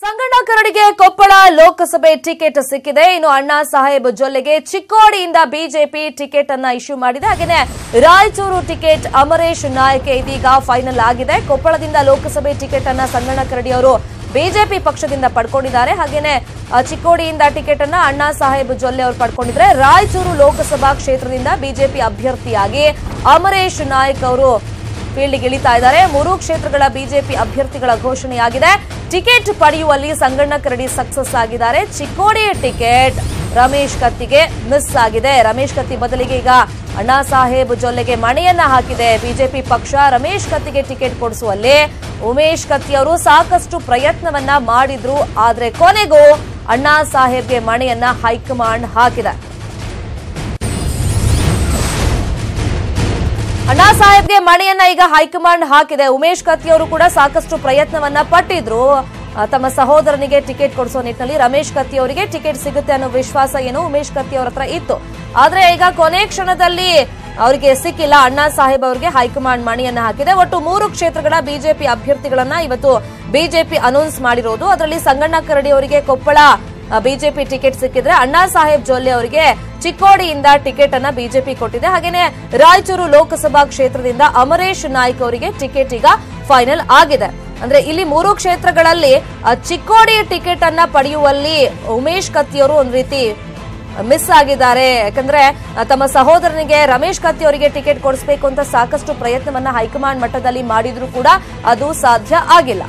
ಸಂಗಣ್ಣ ಕರಡಿಗೆ ಕೊಪ್ಪಳ ಲೋಕಸಭೆ ticket ಸಿಕ್ಕಿದೆ. ಇನ್ನು Anna Saheb ಜೊಲ್ಲೆಗೆ ಚಿಕ್ಕೋಡಿಯಿಂದ BJP ticket ಅನ್ನು ಇಶ್ಯೂ ಮಾಡಿದೆ. ಹಾಗೆಯೇ ರಾಯಚೂರು ಟಿಕೆಟ್ ಅಮರೇಶ್ ನಾಯ್ಕ್ ಇದೀಗ ಫೈನಲ್ ಆಗಿದೆ. ಕೊಪ್ಪಳದಿಂದ ಲೋಕಸಭೆ ಟಿಕೆಟ್ ಅನ್ನು ಸಂಗಣ್ಣ ಕರಡಿ ಅವರು ಬಿಜೆಪಿ ಪಕ್ಷದಿಂದ ಪಡ್ಕೊಂಡಿದ್ದಾರೆ. ಹಾಗೇನೆ ಚಿಕ್ಕೋಡಿಯಿಂದ ಟಿಕೆಟ್ ಅನ್ನು ಅಣ್ಣಾ ಸಾಹೇಬ್ ಜೊಲ್ಲೆ ಅವರು ಪಡ್ಕೊಂಡಿದ್ದಾರೆ. ರಾಯಚೂರು ಲೋಕಸಭಾ ಕ್ಷೇತ್ರದಿಂದ ಬಿಜೆಪಿ ಅಭ್ಯರ್ಥಿಯಾಗಿ ಅಮರೇಶ್ ನಾಯ್ಕ್ ಅವರು ಫೀಲ್ಡ್ಗೆ ಇಳಿತಾ ಇದ್ದಾರೆ. 3 ಕ್ಷೇತ್ರಗಳ ಬಿಜೆಪಿ ಅಭ್ಯರ್ಥಿಗಳ ಘೋಷಣೆಯಾಗಿದೆ. ಟಿಕೆಟ್ ಪಡೆಯುವಲ್ಲಿ ಸಂಗಣ್ಣ ಕರಡಿ ಸಕ್ಸಸ್ ಆಗಿದ್ದಾರೆ. ಚಿಕ್ಕೋಡಿ ಟಿಕೆಟ್ ರಮೇಶ್ ಕತ್ತಿಗೆ ಮಿಸ್ ಆಗಿದೆ. ರಮೇಶ್ ಕತ್ತಿ ಬದಲಿಗೆ ಈಗ ಅಣ್ಣಾ ಸಾಹೇಬ್ ಜೊಲ್ಲೆಗೆ ಮಣೆಯನ್ನ ಹಾಕಿದೆ ಬಿಜೆಪಿ ಪಕ್ಷ. ರಮೇಶ್ ಕತ್ತಿಗೆ ಟಿಕೆಟ್ ಕೊಡಿಸುವಲ್ಲಿ ಉಮೇಶ್ ಕತ್ತಿ ಅವರು ಸಾಕಷ್ಟು ಪ್ರಯತ್ನವನ್ನ ಮಾಡಿದ್ರು. ಆದ್ರೆ ಕೊನೆಗೂ ಅಣ್ಣಾ ಸಾಹೇಬ್ಗೆ ಮಣೆಯನ್ನ ಹೈಕಮಾಂಡ್ ಹಾಕಿದೆ. ಅಣ್ಣಾ ಸಾಹೇಬ್ಗೆ ಮಣೆಯನ್ನ ಈಗ ಹೈಕಮಾಂಡ್ ಹಾಕಿದೆ. ಉಮೇಶ್ ಕತ್ತಿ ಅವರು ಕೂಡ ಸಾಕಷ್ಟು ಪ್ರಯತ್ನವನ್ನ ಪಟ್ಟಿದ್ರು ತಮ್ಮ ಸಹೋದರನಿಗೆ ಟಿಕೆಟ್ ಕೊಡಿಸೋ ನಿಟ್ಟಿನಲ್ಲಿ. ರಮೇಶ್ ಕತ್ತಿ ಅವರಿಗೆ ಟಿಕೆಟ್ ಸಿಗುತ್ತೆ ಅನ್ನೋ ವಿಶ್ವಾಸ ಏನು ಉಮೇಶ್ ಕತ್ತಿ ಅವರ ಹತ್ರ ಇತ್ತು. ಆದ್ರೆ ಈಗ ಕೊನೆ ಕ್ಷಣದಲ್ಲಿ ಅವರಿಗೆ ಸಿಕ್ಕಿಲ್ಲ. ಅಣ್ಣಾ ಸಾಹೇಬ್ ಅವರಿಗೆ ಹೈಕಮಾಂಡ್ ಮಣೆಯನ್ನ ಹಾಕಿದೆ. ಒಟ್ಟು 3 ಕ್ಷೇತ್ರಗಳ ಬಿಜೆಪಿ ಅಭ್ಯರ್ಥಿಗಳನ್ನ ಇವತ್ತು ಬಿಜೆಪಿ ಅನೌನ್ಸ್ ಮಾಡಿರೋದು. ಅದರಲ್ಲಿ ಸಂಗಣ್ಣ ಕರಡಿ ಅವರಿಗೆ ಕೊಪ್ಪಳ ಬಿಜೆಪಿ ಟಿಕೆಟ್ ಸಿಕ್ಕಿದ್ರೆ ಅಣ್ಣಾ ಸಾಹೇಬ್ ಜೊಲ್ಲೆ ಅವರಿಗೆ ಚಿಕ್ಕೋಡಿಯಿಂದ ಟಿಕೆಟ್ ಅನ್ನ ಬಿಜೆಪಿ ಕೊಟ್ಟಿದೆ. ಹಾಗೇನೆ ರಾಯಚೂರು ಲೋಕಸಭಾ ಕ್ಷೇತ್ರದಿಂದ ಅಮರೇಶ್ ನಾಯ್ಕ್ ಅವರಿಗೆ ಟಿಕೆಟ್ ಈಗ ಫೈನಲ್ ಆಗಿದೆ. ಅಂದ್ರೆ ಇಲ್ಲಿ 3 ಕ್ಷೇತ್ರಗಳಲ್ಲಿ ಚಿಕ್ಕೋಡಿ ಟಿಕೆಟ್ ಅನ್ನ ಪಡೆಯುವಲ್ಲಿ ಉಮೇಶ್ ಕತ್ತಿ ಅವರು ಒಂದ್ ರೀತಿ ಮಿಸ್ ಆಗಿದ್ದಾರೆ. ಯಾಕಂದ್ರೆ ತಮ್ಮ ಸಹೋದರನಿಗೆ ರಮೇಶ್ ಕತ್ತಿ ಅವರಿಗೆ ಟಿಕೆಟ್ ಕೊಡಿಸಬೇಕು ಅಂತ ಸಾಕಷ್ಟು ಪ್ರಯತ್ನವನ್ನ ಹೈಕಮಾಂಡ್ ಮಟ್ಟದಲ್ಲಿ ಮಾಡಿದ್ರು ಕೂಡ ಅದು ಸಾಧ್ಯ ಆಗಿಲ್ಲ.